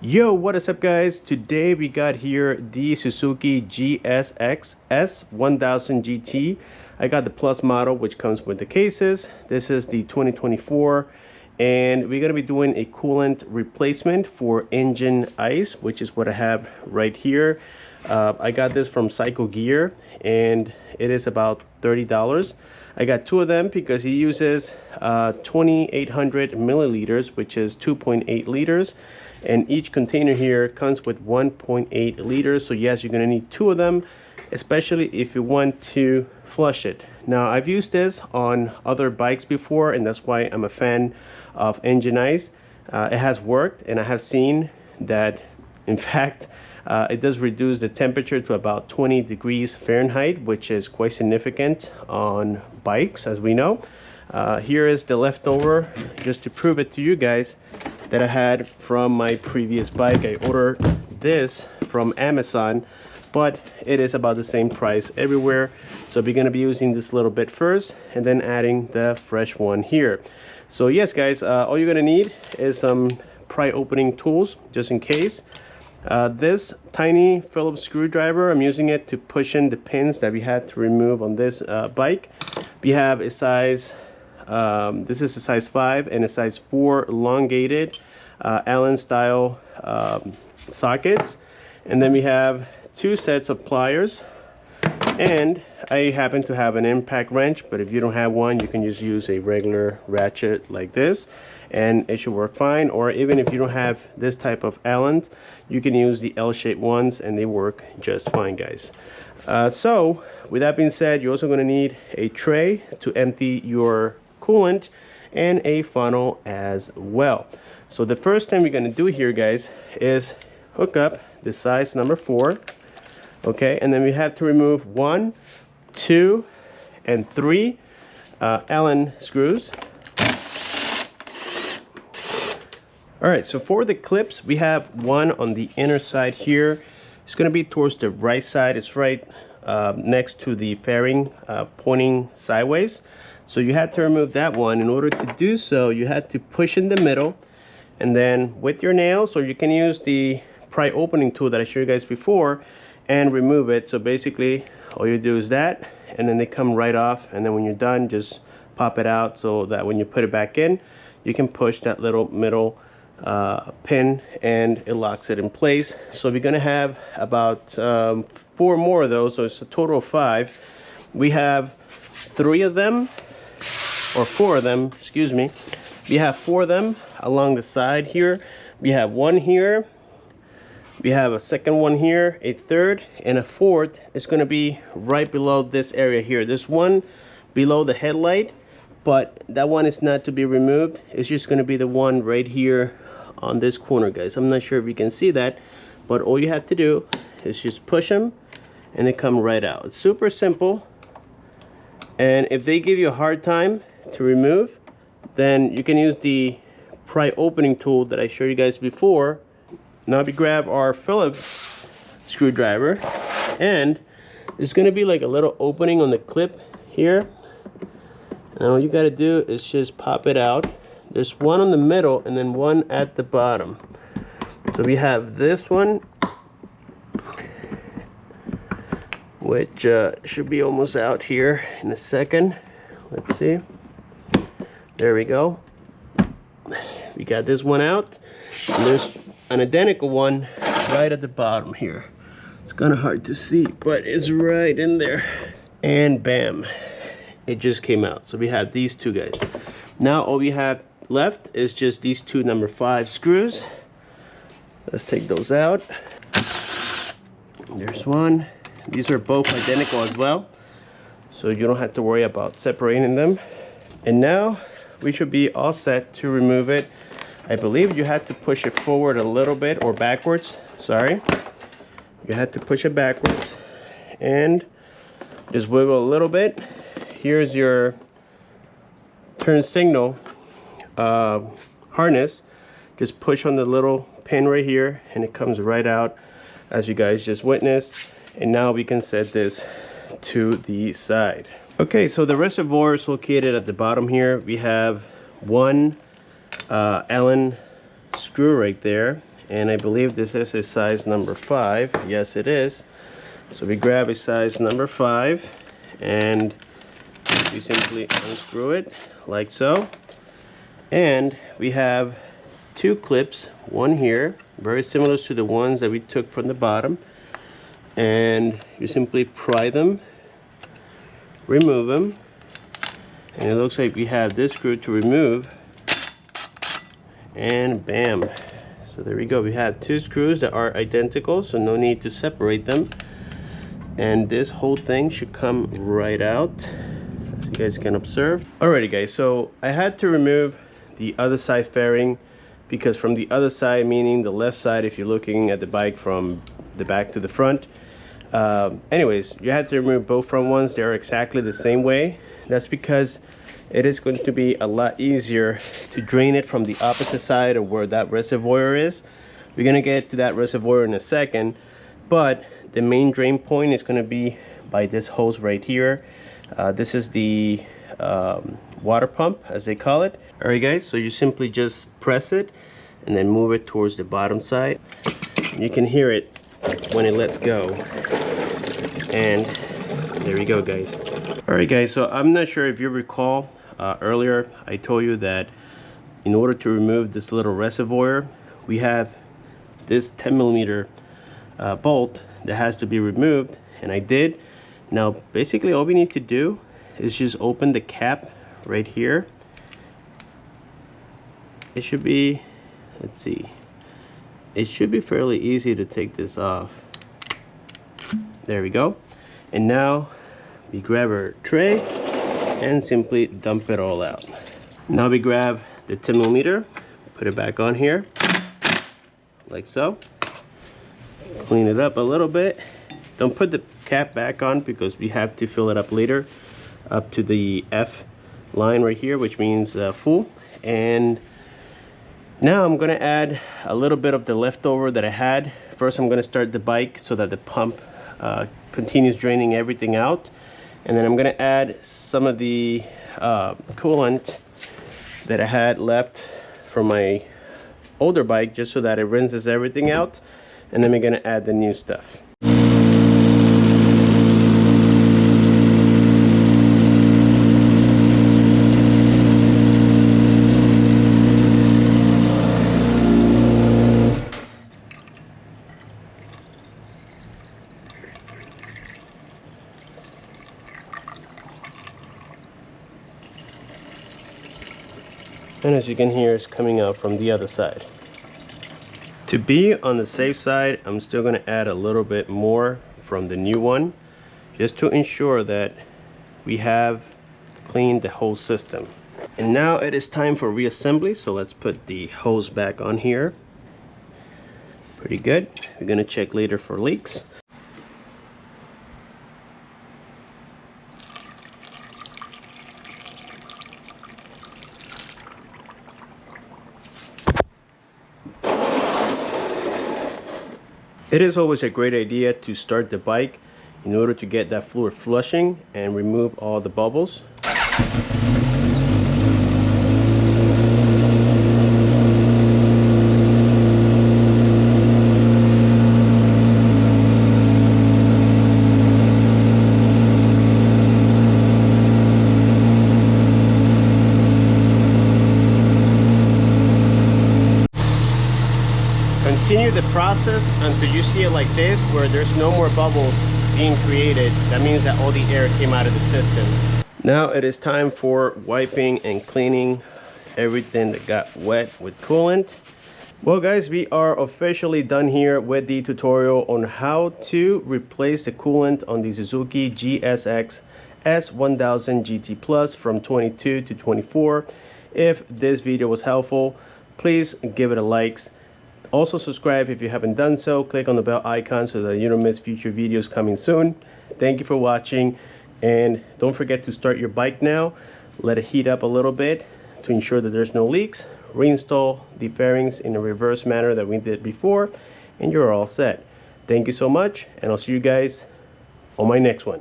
Yo, what is up guys? Today we got here the Suzuki GSX-S 1000 GT. I got the Plus model, which comes with the cases. This is the 2024, and we're going to be doing a coolant replacement for engine ice, which is what I have right here. I got this from Cycle Gear, and it is about $30. I got two of them because he uses 2800 milliliters, which is 2.8 liters. And each container here comes with 1.8 liters. So yes, you're gonna need two of them, especially if you want to flush it. Now, I've used this on other bikes before, and that's why I'm a fan of engine ice. It has worked, and I have seen that, in fact, it does reduce the temperature to about 20 degrees Fahrenheit, which is quite significant on bikes, as we know. Here is the leftover, just to prove it to you guys, that I had from my previous bike. I ordered this from Amazon, but it is about the same price everywhere. So we're going to be using this little bit first and then adding the fresh one here. So yes guys, all you're going to need is some pry opening tools, just in case. This tiny Phillips screwdriver, I'm using it to push in the pins that we had to remove on this bike. We have a size this is a size 5 and a size 4 elongated Allen style sockets, and then we have two sets of pliers, and I happen to have an impact wrench, but if you don't have one, you can just use a regular ratchet like this and it should work fine. Or even if you don't have this type of Allens, you can use the L-shaped ones and they work just fine, guys. So with that being said, you're also going to need a tray to empty your coolant and a funnel as well. So the first thing we're going to do here, guys, is hook up the size number 4. Okay, and then we have to remove 1, 2, and 3 Allen screws. All right, so for the clips, we have one on the inner side here. It's going to be towards the right side. It's right next to the fairing, pointing sideways. So you had to remove that one. In order to do so, you had to push in the middle, and then with your nails, or you can use the pry opening tool that I showed you guys before, and remove it. So basically all you do is that, and then they come right off, and then when you're done, just pop it out so that when you put it back in, you can push that little middle pin and it locks it in place. So we're gonna have about 4 more of those, so it's a total of 5. We have 3 of them, or 4 of them, excuse me. We have 4 of them along the side here. We have 1 here, we have a second one here, a third, and a fourth is going to be right below this area here. There's one below the headlight, but that one is not to be removed. It's just going to be the one right here on this corner, guys. I'm not sure if you can see that, but all you have to do is just push them and they come right out. It's super simple. And if they give you a hard time to remove, then you can use the pry opening tool that I showed you guys before. Now we grab our Phillips screwdriver, and there's going to be like a little opening on the clip here, and all you got to do is just pop it out. There's one on the middle and then one at the bottom. So we have this one, which should be almost out here in a second. Let's see. There we go. We got this one out, and there's an identical one right at the bottom here. It's kind of hard to see, but it's right in there. And bam, it just came out. So we have these two guys. Now all we have left is just these two number 5 screws. Let's take those out. There's one. These are both identical as well, so you don't have to worry about separating them. And now we should be all set to remove it. I believe you had to push it forward a little bit, or backwards, sorry. You had to push it backwards and just wiggle a little bit. Here's your turn signal harness. Just push on the little pin right here and it comes right out, as you guys just witnessed. And now we can set this to the side. Okay, so the reservoir is located at the bottom here. We have one Allen screw right there, and I believe this is a size number 5. Yes, it is. So we grab a size number 5 and you simply unscrew it like so, and we have 2 clips, one here, very similar to the ones that we took from the bottom, and you simply pry them, remove them, and it looks like we have this screw to remove, and bam. So there we go, we have 2 screws that are identical, so no need to separate them, and this whole thing should come right out, as you guys can observe. Alrighty guys, so I had to remove the other side fairing, because from the other side, meaning the left side if you're looking at the bike from the back to the front, anyways, you have to remove both front ones. They're exactly the same way. That's because it is going to be a lot easier to drain it from the opposite side of where that reservoir is. We're going to get to that reservoir in a second, but the main drain point is going to be by this hose right here. This is the water pump, as they call it. Alright guys, so you simply just press it and then move it towards the bottom side. You can hear it when it lets go, and there we go guys. Alright guys, so I'm not sure if you recall, earlier I told you that in order to remove this little reservoir, we have this 10mm bolt that has to be removed, and I did. Now basically all we need to do is just open the cap right here. It should be, let's see, it should be fairly easy to take this off. There we go. And now we grab our tray and simply dump it all out. Now we grab the 10mm, put it back on here like so, clean it up a little bit. Don't put the cap back on because we have to fill it up later, up to the F line right here, which means full. And now I'm going to add a little bit of the leftover that I had. First I'm going to start the bike so that the pump continues draining everything out, and then I'm going to add some of the coolant that I had left from my older bike, just so that it rinses everything out, and then we're going to add the new stuff. And as you can hear, it's coming out from the other side. To be on the safe side, I'm still going to add a little bit more from the new one, just to ensure that we have cleaned the whole system. And now it is time for reassembly, so let's put the hose back on here. Pretty good. We're going to check later for leaks. It is always a great idea to start the bike in order to get that fluid flushing and remove all the bubbles. Continue the process until you see it like this, where there's no more bubbles being created. That means that all the air came out of the system. Now it is time for wiping and cleaning everything that got wet with coolant. Well guys, we are officially done here with the tutorial on how to replace the coolant on the Suzuki GSX-S 1000 GT Plus from 22 to 24. If this video was helpful, please give it a like. Also subscribe if you haven't done so. Click on the bell icon so that you don't miss future videos coming soon. Thank you for watching, and don't forget to start your bike now. Let it heat up a little bit to ensure that there's no leaks. Reinstall the fairings in a reverse manner that we did before, and you're all set. Thank you so much, and I'll see you guys on my next one.